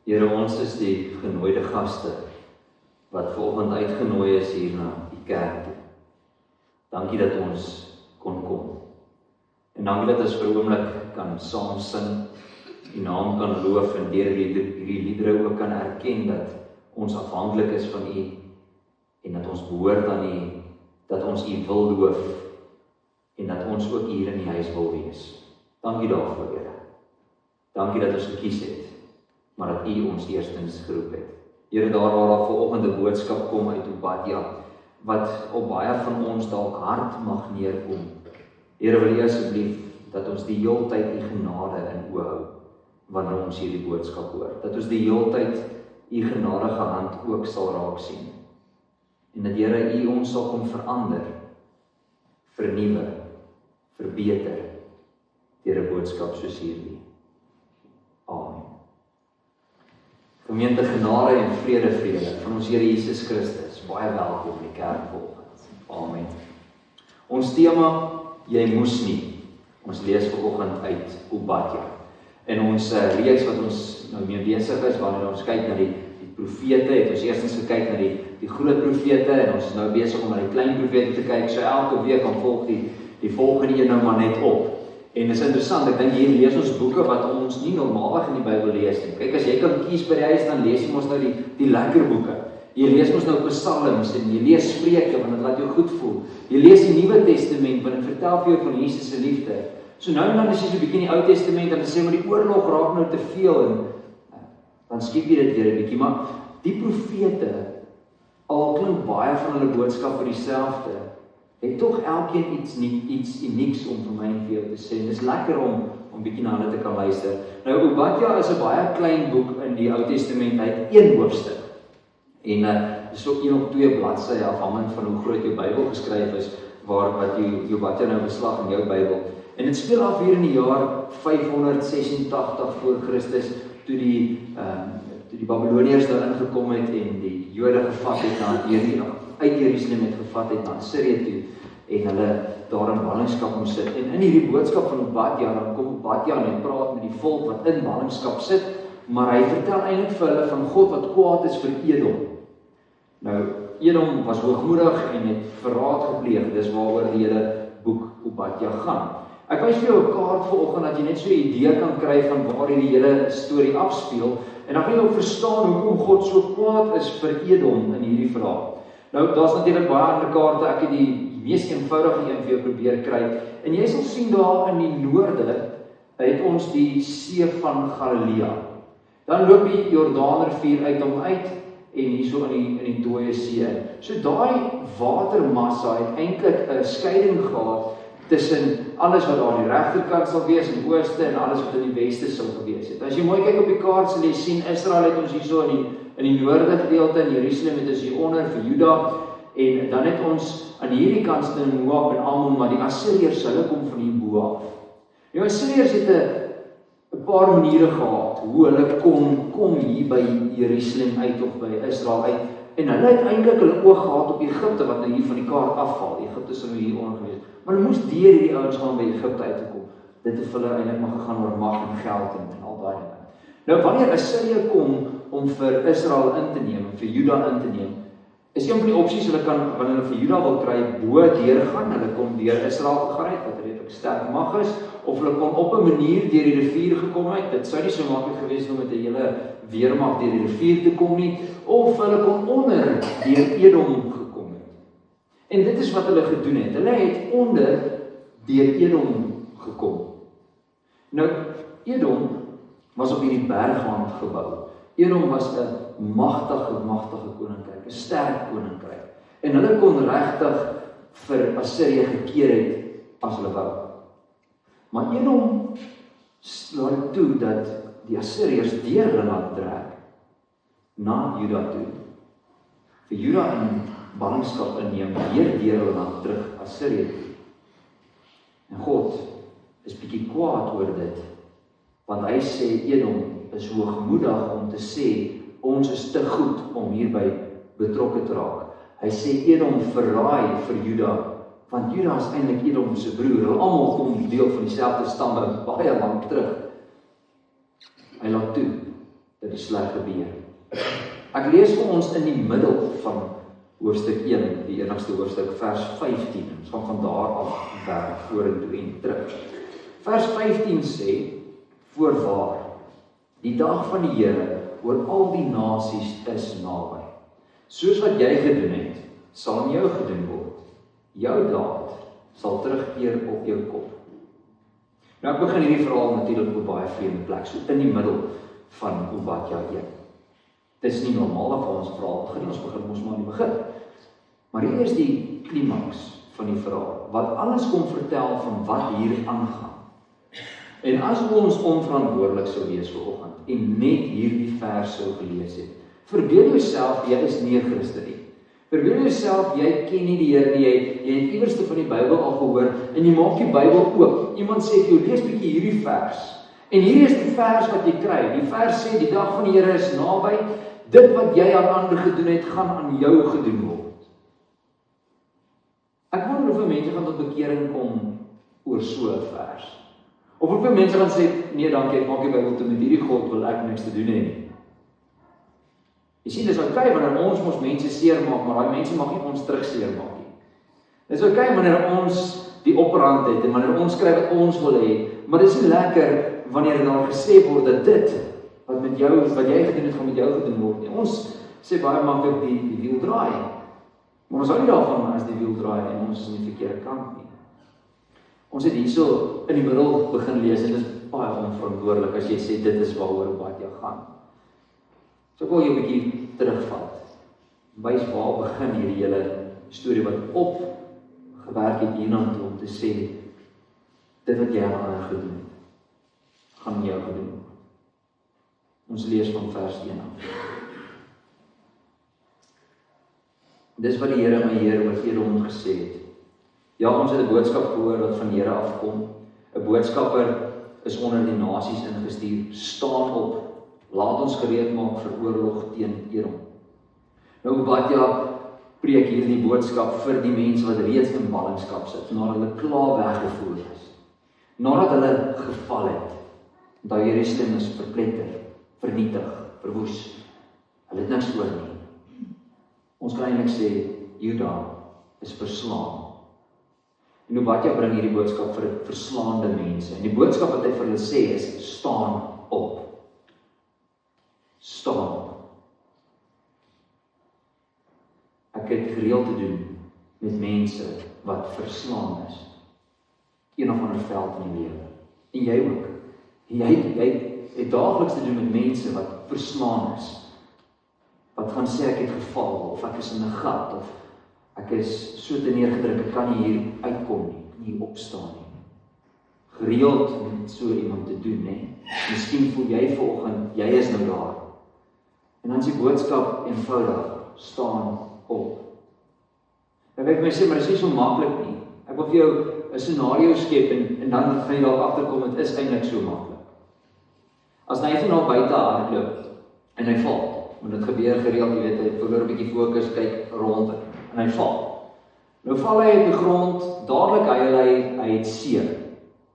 Here, ons is die genooide gaste wat vanoggend uitgenooi is hier na die kerk toe. Dankie dat ons kon kom. En dankie dat ons vir 'n oomblik kan saam sing, die naam kan loof en deur hierdie liedere ook kan erken dat ons afhanklik is van U en dat ons behoort aan U, dat ons U wil loof en dat ons ook hier in die huis wil wees. Dankie daarvoor, Here. Dankie dat ons gekies het, maar dat U ons eerstens geroep het. Here, daar waar daar vanoggend 'n boodskap kom uit Obadja, wat op baie van ons dalk hard mag neerkom. Here, wil U asseblief dat ons die heeltyd U genade in oë hou wanneer ons hierdie boodskap hoor. Dat ons die heeltyd U genadige hand ook sal raak sien. En dat Here, U ons sal kom verander, vernuwe, verbeter deur 'n boodskap soos hierdie. Amen. Gemeente, genade en vrede van ons Here Jesus Christus. Baie welkom in die kerk vanoggend. Amen. Ons tema, jy moes nie. Ons lees vanoggend uit Obadja. In ons reeks wat ons nou mee besig is, wanneer ons kyk na die profete, het ons eerstens gekyk na die groot profete, en ons is nou besig om na die klein profete te kyk, so elke week dan volg die volgende een nou maar net op. En dit is interessant, ek dink hier lees ons boeke wat ons nie normaalweg in die Bybel lees nie. Kyk, as jy kan kies by die huis, dan lees jy mos nou die lekker boeke. Jy lees mos nou Psalms en jy lees Spreuke, want dit laat jou goed voel. Jy lees die Nuwe Testament, want dit vertel vir jou van Jesus se liefde. So nou en dan as jy so 'n bietjie in die Ou Testament, dan sê maar die oorlog raak nou te veel, en dan skiep jy dit weer 'n bietjie, maar die profete, al klink baie van hulle boodskappe dieselfde, het tog elkeen iets unieks om vir my en vir jou te sê. Dit is lekker om bietjie na hulle te kan luister. Nou, Obadja is 'n baie klein boek in die Ou Testament, hy het 1 hoofstuk. En dit is ook 1 of 2 bladsye, afhangend van hoe groot jou Bybel geskryf is, wat jy Obadja nou beslag in jou Bybel. En dit speel af hier in die jaar 586 voor Christus, toe die Babyloniërs daar ingekom het en die Jode gevat het uit Jerusalem het gevat het na Assirië toe, en hulle daar in ballingskap moes sit. En in hierdie boodskap van Obadja, dan kom Obadja en hy praat met die volk wat in ballingskap sit, maar hy vertel eintlik vir hulle van God wat kwaad is vir Edom. Nou, Edom was hoogmoedig en het verraad gepleeg, dis waaroor die hele boek Obadja gaan. Ek wys vir jou 'n kaart vanoggend, dat jy net so 'n idee kan kry van waar hierdie hele storie afspeel, en dan kan jy ook verstaan hoekom God so kwaad is vir Edom in hierdie verhaal. Nou, daar's natuurlik baie ander kaarte, ek het die mees eenvoudige een vir jou probeer kry, en jy sal sien daar in die noorde, het ons die see van Galilea. Dan loop die Jordaanrivier uit hom uit, en hierso in die dooie see. So daai watermassa het eintlik 'n skeiding gehad tussen alles wat daar aan die regterkant sal wees in die ooste en alles wat in die weste sal gewees het. As jy mooi kyk op die kaart, sal jy sien Israel het ons hierso in die noorde gedeelte, en Jerusalem het ons hier onder vir Juda, en dan het ons aan hierdie kant in Moab en Ammon, maar die Assiriërs, hulle kom van hier bo af. Die Assiriërs het 'n paar maniere gehad hoe hulle kom hier by Jerusalem uit of by Israel uit, en hulle het eintlik hulle oog gehad op Egipte wat nou hier van die kaart afval. Egipte sou hier onder gewees. Maar hulle moes deur hierdie ouens gaan by Egipte uit te kom. Dit het vir hulle eintlik maar gegaan oor mag en geld en al daai dinge. Nou wanneer Assirië kom om vir Israel in te neem, vir Juda in te neem, is een van die opsies, hulle kan, wanneer hulle vir Juda wil kry, bo deurgaan, hulle kon deur Israel gegaan het, wat redelik sterk mag is, of hulle kon op 'n manier deur die rivier gekom het. Dit sou nie so maklik gewees om met 'n hele weermag deur die rivier te kom nie, of hulle kon onder deur Edom gekom het. En dit is wat hulle gedoen het. Hulle het onder deur Edom gekom. Nou, Edom was op hierdie bergwand gebou. Edom was 'n magtige koninkryk, 'n sterk koninkryk. En hulle kon regtig vir Assirië gekeer het as hulle wou. Maar Edom laat toe dat die Assiriërs deur hulle laat trek na Juda toe. Vir Juda in ballingskap inneem, deur hulle laat terug Assirië toe. En God is bietjie kwaad oor dit, want hy sê Edom is hoogmoedig om te sê ons is te goed om hierby betrokke te raak. Hy sê Edom verraai vir Juda, want Juda is eintlik Edom se broer. Hulle almal kom deel van dieselfde stamme baie lank terug. Hy laat toe dat die sleg gebeur. Ek lees vir ons in die middel van hoofstuk 1, die enigste hoofstuk, vers 15. Ons gaan van daar af werk vorentoe en terug. Vers 15 sê, voorwaar, die dag van die Here oor al die nasies is naby. Soos wat jy gedoen het, sal aan jou gedoen word. Jou daad sal terugkeer op jou kop. Nou ek begin hierdie verhaal natuurlik op 'n baie vreemde plek, so in die middel van Obadja 1. Dit is nie normaal dat ons verhaal begin, ons begin mos maar in die begin. Maar hier is die klimaks van die verhaal, wat alles kom vertel van wat hier aangaan. En as ons onverantwoordelik sou wees vanoggend en net hierdie vers sou gelees het, verbeel jouself, jy is nie 'n Christen nie. Verbeel jouself, jy ken nie die Here nie, jy het iewerste van die Bybel al gehoor, en jy maak die Bybel oop. Iemand sê vir jou, lees bietjie hierdie vers. En hier is die vers wat jy kry. Die vers sê, die dag van die Here is naby, dit wat jy aan ander gedoen het, gaan aan jou gedoen word. Ek wonder hoeveel mense gaan tot bekering kom oor so 'n vers. Of hoeveel mense gaan sê, nee dankie, ek maak die Bybel toe, met hierdie God wil ek niks te doen hê nie. Jy sien, dis okay wanneer ons mos mense seermaak, maar daai mense mag nie ons terug seermaak nie. Dis okay wanneer ons die operhand het, en wanneer ons kry wat ons wil hê, maar dis nie lekker wanneer daar gesê word dat dit, wat jy gedoen het, gaan met jou gedoen word nie. Ons sê baie maklik die wiel draai, maar ons hou nie daarvan as die wiel draai, en ons is in die verkeerde kant nie. Ons het hierso in die middel begin lees, en dit is baie onverantwoordelik as jy sê, dit is waaroor Obadja gaan. So ek wil jou 'n bietjie terugvat. Wys waar begin hierdie hele storie wat opgewerk het hiernatoe om te sê, dit wat jy aan ander gedoen het, gaan jou gedoen. Ons lees van vers 1 af. Dis wat die Here my Heer oor Edom gesê het. Ja, ons het 'n boodskap gehoor wat van die Here afkom. 'n Boodskapper is onder die nasies ingestuur. Staan op. Laat ons gereed maak vir oorlog teen Edom. Nou Obadja preek hierdie boodskap vir die mense wat reeds in ballingskap sit, nadat hulle klaar weggevoer is. Nadat hulle geval het, dat Jerusalem is verpletter, vernietig, verwoes. Hulle het niks oor nie. Ons kan eintlik sê, Juda is verslaan. En Obadja bring hierdie boodskap vir verslaande mense. En die boodskap wat hy vir hulle sê is, staan op. Staan. Ek het gereeld te doen met mense wat verslaan is. Een of ander veld in die lewe. En jy ook. Jy het daagliks te doen met mense wat verslaan is. Wat gaan sê ek het geval, of ek is in 'n gat, of ek is so te neergedruk, ek kan nie hier uitkom nie, nie opstaan nie. Gereeld met so iemand te doen, hè. Miskien voel jy vanoggend, jy is nou daar. En dan is die boodskap eenvoudig, staan op. En ek wil sê, maar dit is nie so maklik nie. Ek wil vir jou 'n scenario skep, en dan gaan jy dalk agterkom, dit is eintlik so maklik. As hy van daar buite hardloop, en hy val, want dit gebeur gereeld, jy weet, hy verloor 'n bietjie fokus, kyk rond, en hy val. Nou val hy op die grond, dadelik hy het seer.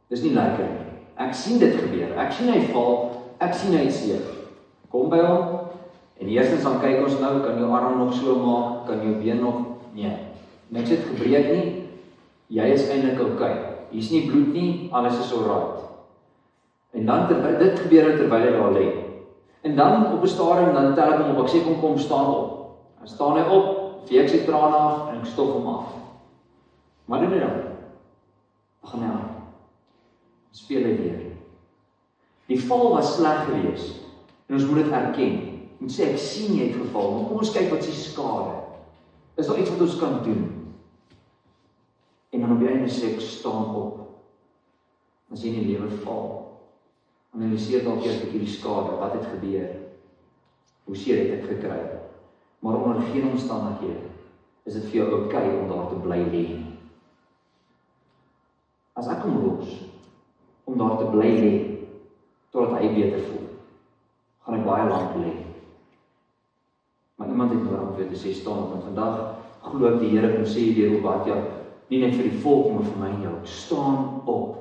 Dis nie lekker nie. Ek sien dit gebeur, ek sien hy val, ek sien hy het seer. Kom by hom, en eerstens dan kyk ons nou, kan jou arm nog so maak, kan jou been nog, nee, niks het gebreek nie, jy is eintlik okay. Hier is nie bloed nie, alles is alright. En dan, dit gebeur terwyl hy daar lê. En dan op 'n stadium, dan tel ek hom op, ek sê kom staan op. Dan staan hy op, veeg sy trane af, en ek stof hom af. Maar doen hy dan? Begin hy aan. Speel hy weer. Die val was sleg geweest, en ons moet dit erken. Moet sê, ek sien jy het geval, maar kom ons kyk wat is die skade. Is daar iets wat ons kan doen? En dan op die einde sê ek, staan op. As jy in die lewe val, analyseer dalk eers 'n bietjie die skade, wat het gebeur, hoe seer het ek gekry, maar onder geen omstandighede is dit vir jou okay om daar te bly lê. As ek hom los, om daar te bly lê, totdat hy beter voel, gaan ek baie lank lê. Maar iemand het nodig om vir te sê, staan op, en vandag glo ek die Here kom sê deur Obadja, nie net vir die volk, maar vir my en jou, staan op.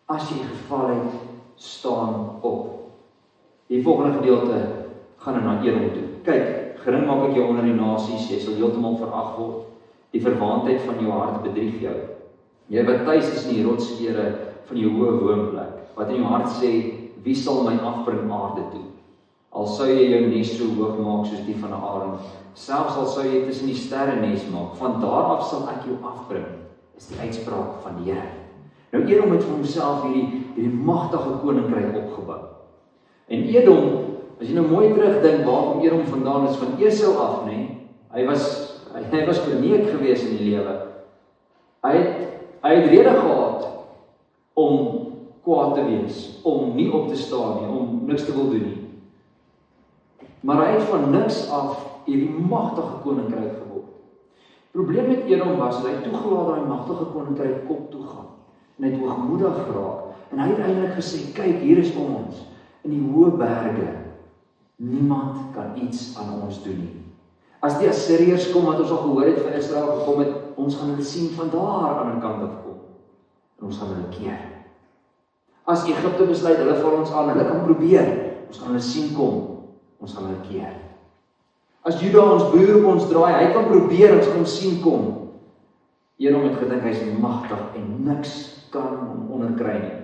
As jy geval het, staan op. Die volgende gedeelte gaan na Edom toe. Kyk, gering maak ek jou onder die nasies, jy sal heeltemal verag word. Die verwaandheid van jou hart bedrieg jou. Jy wat tuis is in die rotskere van jou hoë woonplek, wat in jou hart sê, wie sal my afbring aarde toe? Al sou jy jou nes so hoog maak soos die van 'n arend, selfs al sou jy tussen die sterre nes maak, van daar af sal ek jou afbring, is die uitspraak van die Here. Nou Edom het vir homself hierdie magtige koninkryk opgebou. En Edom, as jy nou mooi terugdink waar kom Edom vandaan is, van Esau af, nê? Hy was verneek gewees in die lewe. Hy het rede gehad om kwaad te wees, om nie op te staan nie, om niks te wil doen nie. Maar hy het van niks af hierdie magtige koninkryk geword. Die probleem met Edom was, dat hy toegelaat dat hy magtige koninkryk kop toe gaan. En hy het hoogmoedig geraak. En hy het eintlik gesê, kyk, hier is ons, in die hoë berge. Niemand kan iets aan ons doen nie. As die Assiriërs kom, wat ons al gehoor het van Israel gekom het, ons gaan hulle sien van daar aan die kant af kom. En ons gaan hulle keer. As Egipte besluit, hulle val ons aan, hulle kan probeer, ons gaan hulle sien kom, ons gaan hulle keer. As Juda ons boer op ons draai, hy kan probeer, ons gaan hom sien kom. Edom het gedink, hy is magtig en niks kan hom onderkry nie.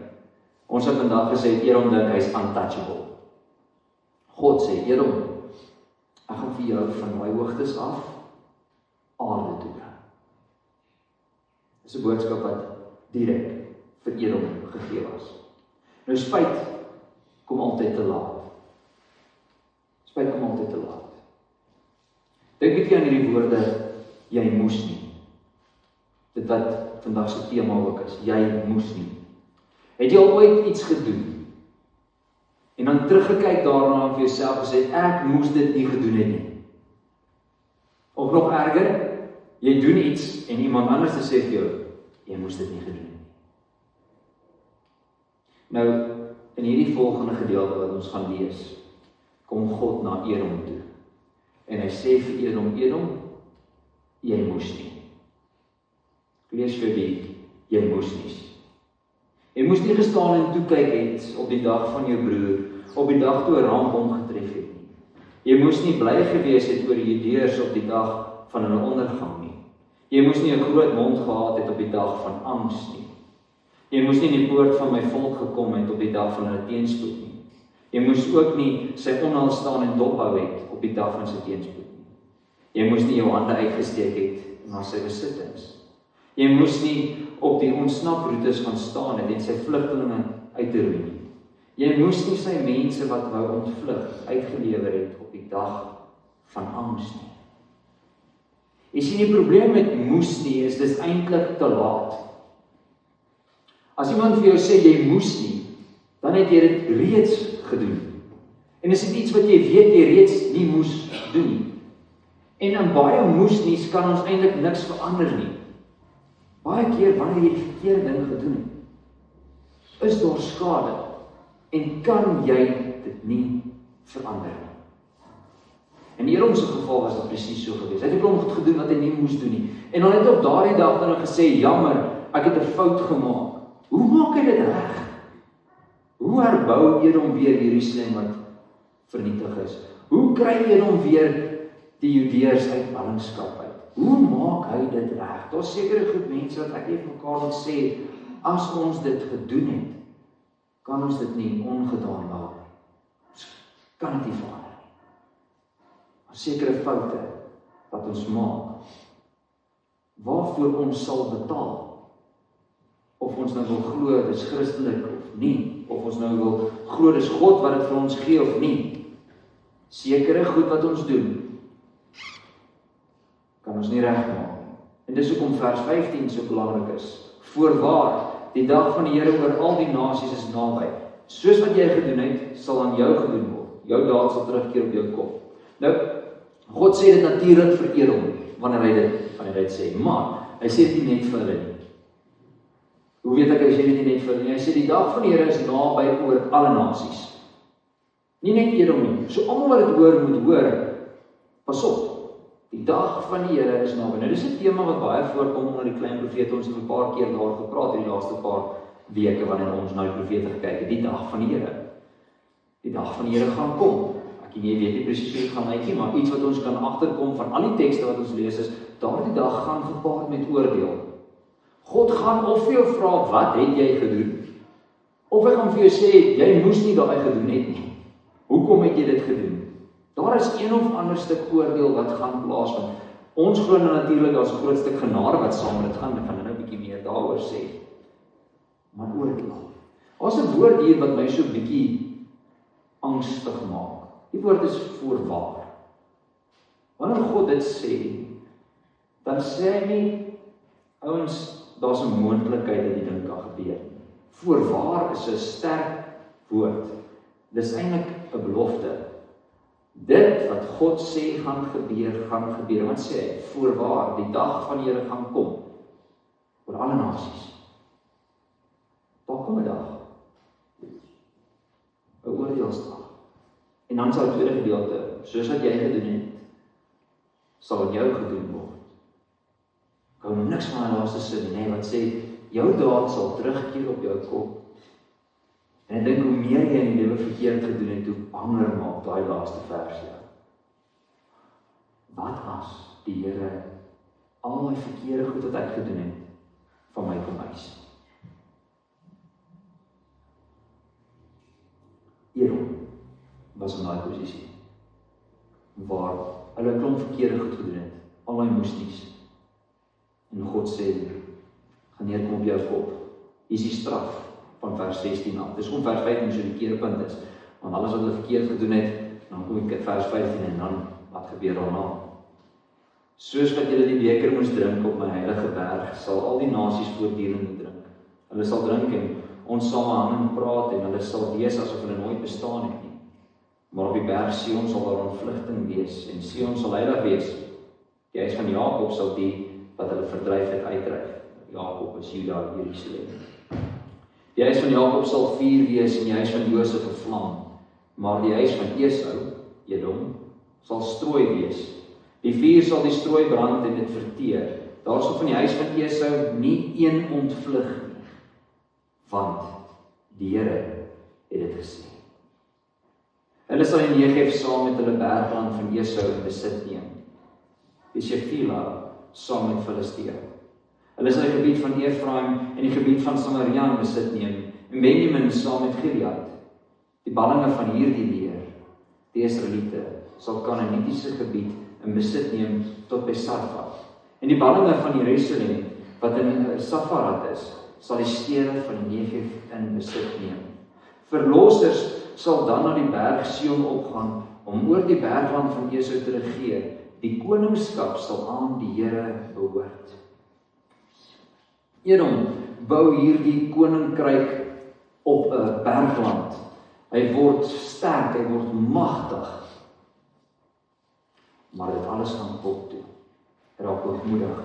Ons het vandag gesê, Edom dink, hy is untouchable. God sê, Edom, ek gaan vir jou van my hoogtes af aarde toe bring. Dis 'n boodskap wat direk vir Edom gegee was. Nou spyt kom altyd te laat. Spyt kom altyd te laat. Dink bietjie aan hierdie woorde, jy moes nie. Dit wat vandag se tema ook is, jy moes nie. Het jy al ooit iets gedoen? En dan teruggekyk daarna en vir jouself gesê, ek moes dit nie gedoen het nie. Of nog erger, jy doen iets en iemand anders sê vir jou, jy moes dit nie gedoen het nie. Nou, in hierdie volgende gedeelte wat ons gaan lees, kom God na Edom toe. En hy sê vir Edom, jy moes nie. Ek lees vir jy moes nie. Jy moes nie gestaan en toekyk het op die dag van jou broer, op die dag toe 'n ramp hom getref het nie. Jy moes nie bly gewees het oor die Judeërs op die dag van hulle ondergang nie. Jy moes nie 'n groot mond gehad het op die dag van angs nie. Jy moes nie in die poort van my volk gekom het op die dag van hulle teenspoed nie. Jy moes ook nie sy onheil staan en dophou het op die dag van sy teenspoed nie. Jy moes nie jou hande uitgesteek het na sy besittings. Jy moes nie op die ontsnaproetes gaan staan het en sy vlugtelinge uit te roei nie. Jy moes nie sy mense wat wou ontvlug uitgelewer het op die dag van angs nie. Jy sien die probleem met moes nie is dis eintlik te laat. As iemand vir jou sê jy moes nie, dan het jy dit reeds gedoen. En is dit iets wat jy weet jy reeds nie moes doen nie. En in baie moes nie kan ons eintlik niks verander nie. Baie keer wanneer jy die verkeerde ding gedoen het, is daar skade en kan jy dit nie verander nie. In Edom se geval was dit presies so gewees. Hy het 'n klomp goed gedoen wat hy nie moes doen nie. En dan het hy op daardie dag dan gesê, jammer, ek het 'n fout gemaak. Hoe maak hy dit reg? Hoe herbou Edom weer Jerusalem wat vernietig is? Hoe kry Edom weer die Judeërs uit ballingskap uit? Hoe maak hy dit reg? Daar's sekere groep mense wat ek net mekaar wil sê, as ons dit gedoen het, kan ons dit nie ongedaan laat nie. Ons kan dit nie verander nie. Maar sekere foute wat ons maak, waarvoor ons sal betaal. Of ons nou wil glo dis Christelik of nie, of ons nou wil glo dis God wat dit vir ons gee of nie. Sekere goed wat ons doen, kan ons nie regmaak nie. En dis hoekom vers 15 so belangrik is. Voorwaar, die dag van die Here oor al die nasies is naby. Soos wat jy gedoen het, sal aan jou gedoen word. Jou daad sal terugkeer op jou kop. Nou, God sê dit natuurlik vir Edom, wanneer hy dit sê. Maar, hy sê dit nie net vir hulle nie. Hoe weet ek, hy sê dit nie net vir hulle nie? Hy sê die dag van die Here is naby oor alle nasies. Nie net Edom nie. So almal wat dit hoor, moet hoor, pas op. Die dag van die Here is naby. Nou dis 'n tema wat baie voorkom onder die klein profete. Ons het 'n paar keer daar gepraat in die laaste paar weke wanneer ons na die profete gekyk het. Die dag van die Here. die dag van die Here gaan kom. Ek weet nie presies hoe dit gaan lyk nie, maar iets wat ons kan agterkom van al die tekste wat ons lees is, daardie dag gaan gepaard met oordeel. God gaan of vir jou vra, wat het jy gedoen? Of hy gaan vir jou sê, jy moes nie daai gedoen het nie. Hoekom het jy dit gedoen? Daar is een of ander stuk oordeel wat gaan plaasvind. Ons glo natuurlik daar's 'n groot stuk genade wat saam met dit gaan. Ek gaan nou 'n bietjie meer daaroor sê. Maar oordeel. Daar's 'n woord hier wat my so 'n bietjie angstig maak. Die woord is voorwaar. Wanneer God dit sê, dan sê hy nie, ouens, daar's 'n moontlikheid dat die ding kan gebeur. Voorwaar is 'n sterk woord. Dis eintlik 'n belofte. Dit wat God sê gaan gebeur, want sê hy, voorwaar, die dag van die Here gaan kom, oor alle nasies. Daar kom 'n dag, 'n oordeelsdag. En dan sal die tweede gedeelte, soos wat jy gedoen het, sal in jou gedoen word. Ek hou niks van die laaste sin nie, wat sê, jou daad sal terugkeer op jou kop. En ek dink hoe meer jy in die lewe verkeerd gedoen het, hoe banger maak daai laaste vers jou. Wat as die Here al die verkeerde goed wat ek gedoen het, van my kom eis? Edom was in daai posisie, waar hulle 'n klomp verkeerde goed gedoen het, al die moesties. En God sê, gaan neerkom op jou kop. Hier is die straf van vers 16 af. Dis om vers 15 so die keerpunt is. Want alles wat hulle verkeerd gedoen het, dan kom ek vers 15 en dan, wat gebeur daarna? Soos wat julle die beker moes drink op my heilige berg, sal al die nasies voortdurend moet drink. Hulle sal drink en ons sal hang en praat en hulle sal wees asof hulle nooit bestaan het nie. Maar op die berg Sion sal daar ontvlugting wees en Sion sal heilig wees. Die huis van Jakob sal die wat hulle verdryf het uitdryf. Jakob is Juda, Jerusalem. Die huis van Jakob sal vuur wees en die huis van Josef 'n vlam, maar die huis van Esau, Edom, sal strooi wees. Die vuur sal die strooi brand en dit verteer. Daar sal van die huis van Esau nie een ontvlug nie, want die Here het dit gesê. Hulle sal die Negev saam met hulle bergland van Esau in besit neem. Die Shefila saam met Filistea. Hulle sal die gebied van Efraim en die gebied van Samaria in besit neem, en Benjamin saam met Gilead. Die ballinge van hierdie leer, die Israeliete, sal Kanaanitiese gebied in besit neem tot by Sarfat. En die ballinge van Jerusalem, wat in Safarat is, sal die stede van die Negev in besit neem. Verlossers sal dan na die berg Sion opgaan, om oor die bergland van Esau te regeer. Die koningskap sal aan die Here behoort. Edom bou hierdie koninkryk op 'n bergland. Hy word sterk, hy word magtig. Maar dit alles gaan kop toe. Raak hoogmoedig.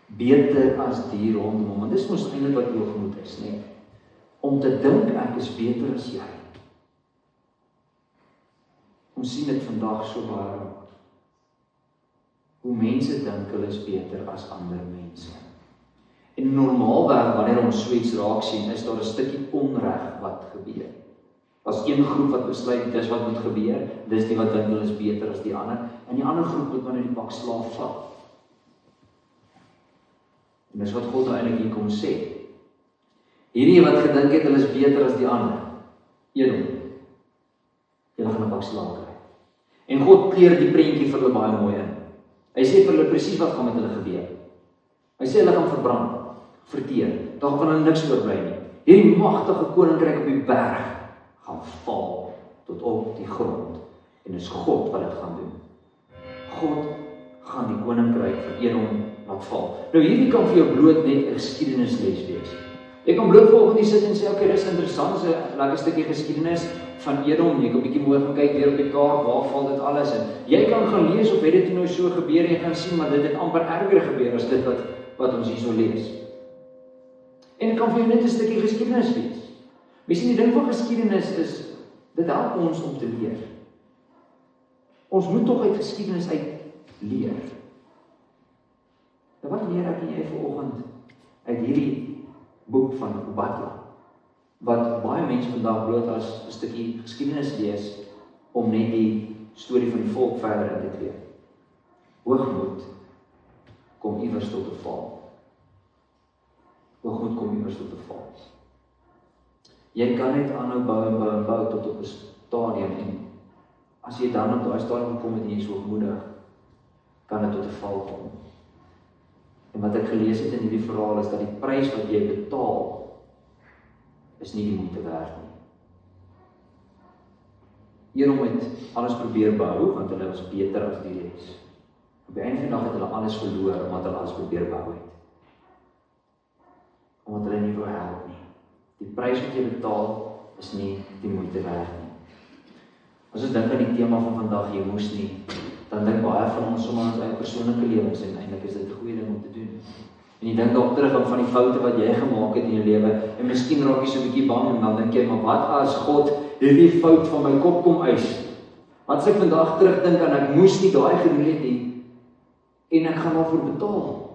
Beter as die rondom hom. Want dis mos eintlik wat hoogmoed is, né? Om te dink ek is beter as jy. Ons sien dit vandag so baie. Hoe mense dink hulle is beter as ander mense. En normaalweg wanneer ons so iets raak sien, is daar 'n stukkie onreg wat gebeur. As een groep wat besluit dis wat moet gebeur, dis die wat dink hulle is beter as die ander, en die ander groep moet wanneer die pak slaaf vat. En dis wat God eintlik hier kom sê. Hierdie wat gedink het hulle is beter as die ander, Edom, julle gaan 'n pak slaaf kry. En God kleur die prentjie vir hulle baie mooi in. Hy sê vir hulle presies wat gaan met hulle gebeur. Hy sê hulle gaan verbrand, verteer, daar gaan hulle niks oorbly nie. Hierdie magtige koninkryk op die berg gaan val tot op die grond. En dis God wat dit gaan doen. God gaan die koninkryk van Edom laat val. Nou hierdie kan vir jou bloot net 'n geskiedenisles wees. Jy kan bloot volgende sit en sê, okay, dis interessant, dis 'n lekker stukkie geskiedenis van Edom. Jy kan 'n bietjie mooi gaan kyk weer op die kaart, waar val dit alles in. Jy kan gaan lees of het dit nou so gebeur en jy gaan sien, maar dit het amper erger gebeur as dit wat ons hierso lees. En dit kan vir jou net 'n stukkie geskiedenis wees. Miskien die ding van geskiedenis is, dit help ons om te leer. Ons moet tog uit geskiedenis uit leer. Nou wat leer ek en jy vanoggend uit hierdie boek van Obadja? wat baie mense vandag bloot as 'n stukkie geskiedenis lees, om net die storie van die volk verder in te tree. Hoogmoed kom iewers tot 'n val. Hoogmoed kom iewers tot 'n val. Jy kan net aanhou bou tot op 'n stadium, en as jy dan op daai stadium kom en jy is hoogmoedig, kan dit tot 'n val kom. En wat ek gelees het in hierdie verhaal is dat die prys wat jy betaal is nie die moeite werd nie. Hierom het alles probeer bou, want hulle was beter as die res. Op die einde van die dag het hulle alles verloor, omdat hulle alles probeer bou het. Omdat hulle nie wou help nie. Die prys wat jy betaal, is nie die moeite werd nie. As ons dink aan die tema van vandag, jy moes nie, dan dink baie van ons sommer aan ons eie persoonlike lewens, en eintlik is dit 'n goeie ding om te doen. En jy dink dalk terug aan van die foute wat jy gemaak het in jou lewe, en miskien raak jy so 'n bietjie bang, en dan dink jy, maar wat as God hierdie fout van my kop kom eis? Wat as ek vandag terugdink aan ek moes nie daai gedoen het nie, en ek gaan daarvoor betaal?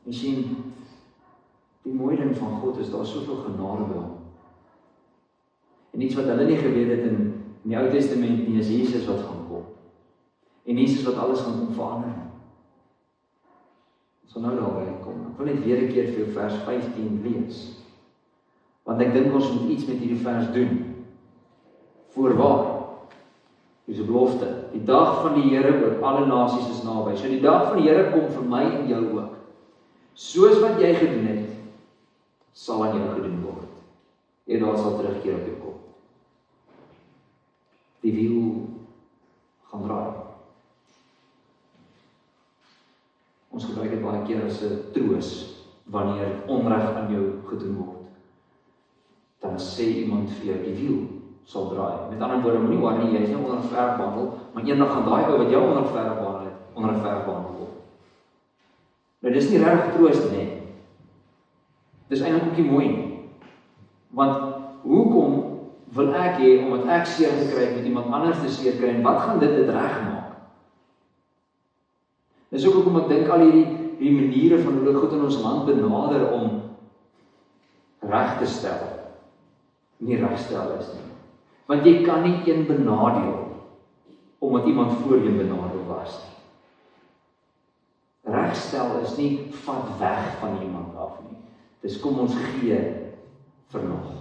Jy sien, die mooi ding van God is, daar soveel genade by hom. En iets wat hulle nie geweet het in die Ou Testament nie, is Jesus wat gaan kom. En Jesus wat alles gaan kom verander. Ons gaan nou daarby kom. Ek wil net weer 'n keer vir jou vers 15 lees. Want ek dink ons moet iets met hierdie vers doen. Voorwaar. Dis 'n belofte. Die dag van die Here oor alle nasies is naby. So die dag van die Here kom vir my en jou ook. Soos wat jy gedoen het, sal aan jou gedoen word. Eendag sal terugkeer op jou kop. Die wiel gaan draai. Ons gebruik dit baie keer as 'n troos wanneer onreg aan jou gedoen word. Dan sê iemand vir jou, die wiel sal draai. Met ander woorde, moenie worry nie, jy is nie onregverdig behandel, maar eendag gaan daai ou wat jou onregverdig behandel het, onregverdig behandel word. Nou dis nie regtig troos nie. Dis eintlik ook nie mooi nie. Want hoekom wil ek hê, omdat ek seer gekry het met iemand anders te seer kry, en wat gaan dit regmaak? Dis ook hoekom ek dink al hierdie maniere van hoe goed in ons land benader om reg te stel, nie regstel is nie. Want jy kan nie een benadeel, omdat iemand voor jou benadeel was nie. Regstel is nie vat weg van iemand af nie. Dis kom ons gee vir nog.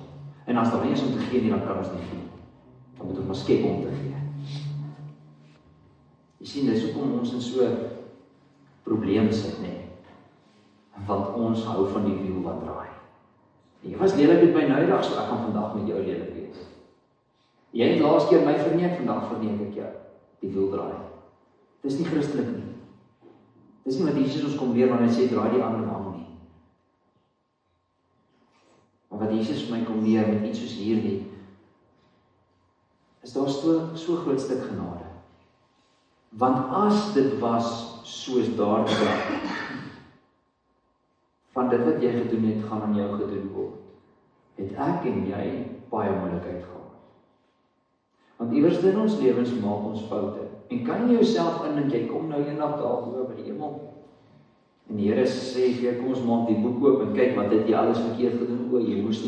En as daar nie is om te gee nie, dan kan ons nie gee. Dan moet ons maar skep om te gee. Jy sien, dis hoekom ons in so probleem sit, nee. Want ons hou van die wiel wat draai. Jy was lelik met my noudag, so ek gaan vandag met jou lelik wees. Jy het laas keer my verneek, vandag verneek ek jou. Die wiel draai. Dis nie Christelik nie. Dis nie wat Jesus ons kom leer wanneer hy sê, draai die ander wang nie. Maar wat Jesus vir my kom leer met iets soos hierdie, is daar so groot stuk genade. Want as dit was soos daardie van dit wat jy gedoen het, gaan aan jou gedoen word, het ek en jy baie moeilikheid gehad. Want iewers in ons lewens maak ons foute. En kan jy jouself indink, jy kom nou eendag daar bo by die hemel, en die Here sê vir jou, kom ons maak die boek oop, en kyk wat het jy alles verkeerd gedoen, jy moes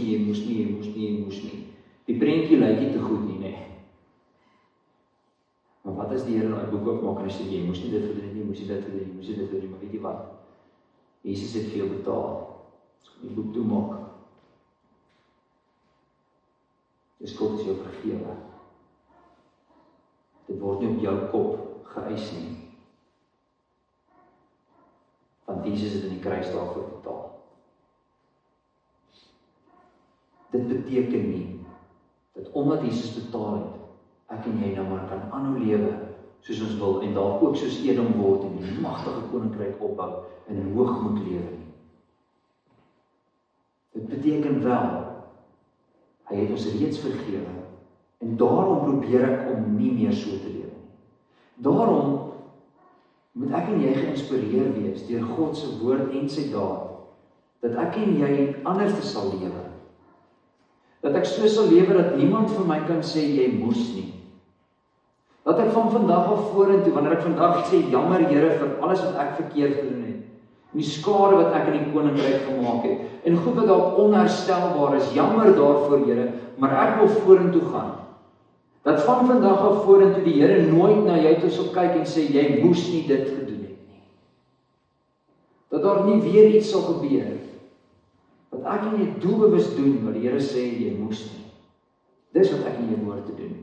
nie. Die prentjie lyk nie te goed nie, nee. Maar wat as die Here daai boek oopmaak en hy sê, jy moes nie dit gedoen nie, moes nie dit gedoen nie, maar weet jy wat? Jesus het vir jou betaal. As jy die boek toemaak, die skuld is jou vergewe. Dit word nie op jou kop geëis nie. Want Jesus het in die kruis daarvoor betaal. Dit beteken nie, dat omdat Jesus betaal het, ek en jy nou maar kan aanhou lewe, soos ons wil, en daar ook soos Edom word, en die magtige koninkryk opbou, en in hoogmoed lewe nie. Dit beteken wel, hy het ons reeds vergewe, en daarom probeer ek om nie meer so te lewe nie. Daarom moet ek en jy geïnspireer wees deur God se woord en sy daad, dat ek en jy anders sal lewe. Dat ek so sal lewe dat niemand vir my kan sê jy moes nie. Dat ek van vandag af vorentoe, wanneer ek vandag sê jammer Here vir alles wat ek verkeerd gedoen het, En die skade wat ek in die koninkryk gemaak het, en goed wat dalk onherstelbaar is, jammer daarvoor, Here, maar ek wil vorentoe gaan. Dat van vandag af vorentoe die Here nooit na jou toe sal kyk en sê, jy moes nie dit gedoen het nie. Dat daar nie weer iets sal gebeur, wat ek en jy doelbewus doen, wat die Here sê, jy moes nie. Dis wat ek en jy behoort te doen.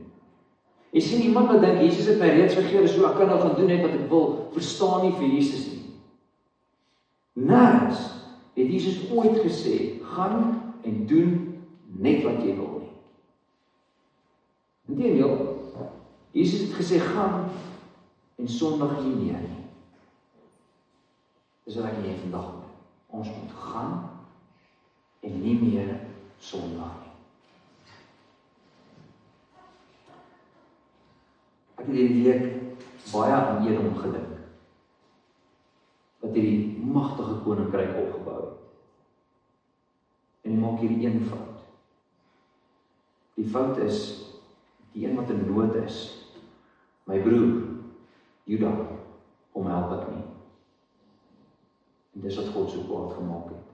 Jy sien iemand wat dink, Jesus het my reeds vergewe, so ek kan nou gaan doen net wat ek wil, verstaan nie vir Jesus nie. Nergens het Jesus ooit gesê, gaan en doen net wat jy wil nie. Inteendeel, Jesus het gesê, gaan en sondig nie meer nie. Dis wat ek en jy vandag moet. Ons moet gaan en nie meer sondig nie. Ek het hierdie week baie aan Edom gedink, wat hierdie magtige koninkryk opgebou het. En hy maak hier een fout. Die fout is, die een wat in nood is, my broer, Juda, om help ek nie. En dis wat God so kwaad gemaak het.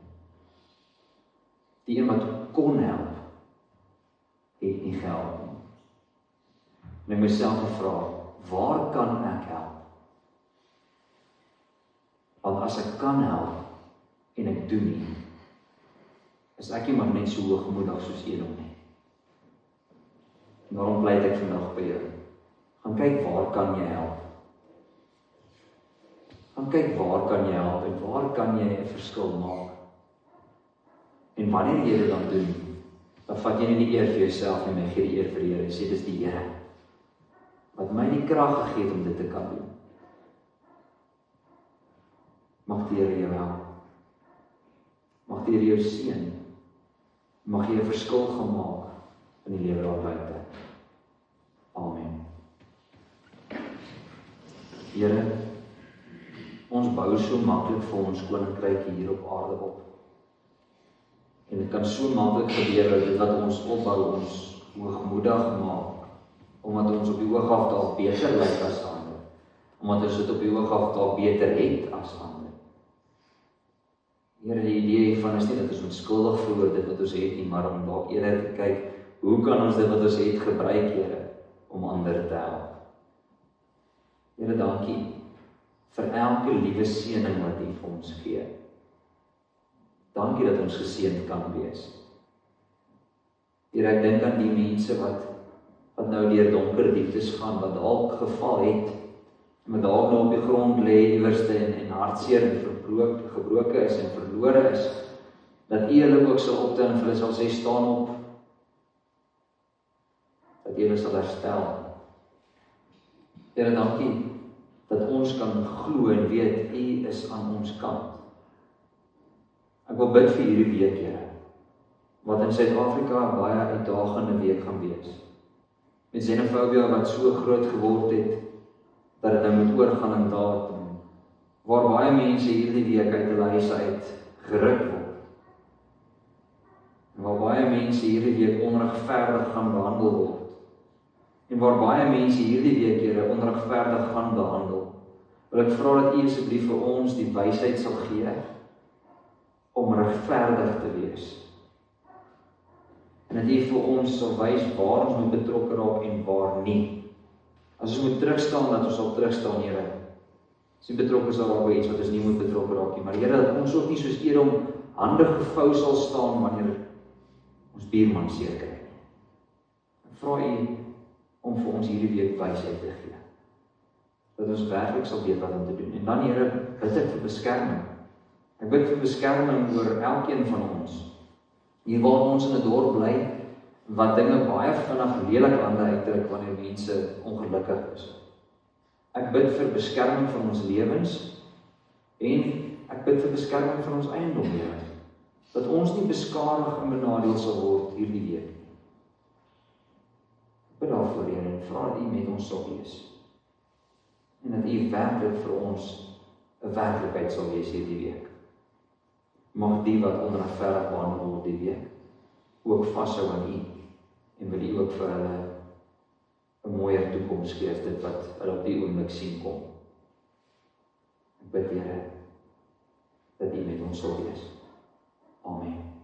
Die een wat kon help, het nie gehelp nie. En ek myself gevra, waar kan ek help? Want as ek kan help, en ek doen nie, is ek nie maar net so hoogmoedig soos Edom nie. En daarom pleit ek vandag by jou, gaan kyk waar kan jy help? Gaan kyk waar kan jy help, en waar kan jy 'n verskil maak? En wanneer jy dit dan doen, dan vat jy nie die eer vir jouself nie, maar gee die eer vir die Here, en sê, dis die Here, wat my die krag gegee het om dit te kan doen. Mag die Here jou help. Mag die Here jou seën. Mag jy 'n verskil gaan maak in die lewe daar buite. Amen. Here, ons bou so maklik vir ons koninkryk hier op aarde op. En dit kan so maklik gebeur dat dit wat ons opbou, ons hoogmoedig maak, omdat ons op die oog af dalk beter lyk as ander, omdat ons dit op die oog af dalk beter het as ander. Here, die idee hiervan is nie dat ons onskuldig voel oor dit wat ons het nie, maar om dalk eerder te kyk, hoe kan ons dit wat ons het gebruik, Here, om ander te help. Here, dankie vir elke liewe seëning wat U vir ons gee. Dankie dat ons geseënd kan wees. Here, ek dink aan die mense wat nou deur donker dieptes gaan, wat dalk geval het, maar dalk nou op die grond lê iewerste en hartseer en gebroken is en verlore is, dat U hulle ook sal optel en vir hulle sal sê, staan op, dat U hulle sal herstel. Here, dankie dat ons kan glo en weet, U is aan ons kant. Ek wil bid vir hierdie week, Here, wat in Suid-Afrika 'n baie uitdagende week gaan wees. Met xenofobie wat so groot geword het, dat dit nou moet oorgaan in daad, waar baie mense hierdie week uit hulle huise uit geruk word. En waar baie mense hierdie week onregverdig gaan behandel word. En waar baie mense hierdie week, Here, onregverdig gaan behandel. Wil ek vra dat U asseblief vir ons die wysheid sal gee, om regverdig te wees. En dat U vir ons sal wys waar ons moet betrokke raak en waar nie. As ons moet terugstaan, dat ons sal terugstaan, Here. As nie betrokke sal raak by iets wat ons nie moet betrokke raak nie. Maar Here, dat ons ook nie soos Edom hande gevou sal staan wanneer ons buurman seer kry. Ek vra U om vir ons hierdie week wysheid te gee. Dat ons werklik sal weet wat om te doen. En dan, Here, bid ek vir beskerming. Ek bid vir beskerming oor elkeen van ons. Hier waar ons in 'n dorp bly, wat dinge baie vinnig lelik hande uitdruk wanneer mense ongelukkig is. Ek bid vir beskerming van ons lewens, en ek bid vir beskerming van ons eiendom, Here. Dat ons nie beskadig en benadeel sal word hierdie week nie. Ek bid daarvoor, Here, en vra dat U met ons sal wees. En dat U werklik vir ons 'n werklikheid sal wees hierdie week. Mag die wat onregverdig behandel word die week ook vashou aan U, en wil U ook vir hulle 'n mooier toekoms gee as dit wat hulle op die oomblik sien kom. Ek bid, Here, dat U met ons sal wees. Amen.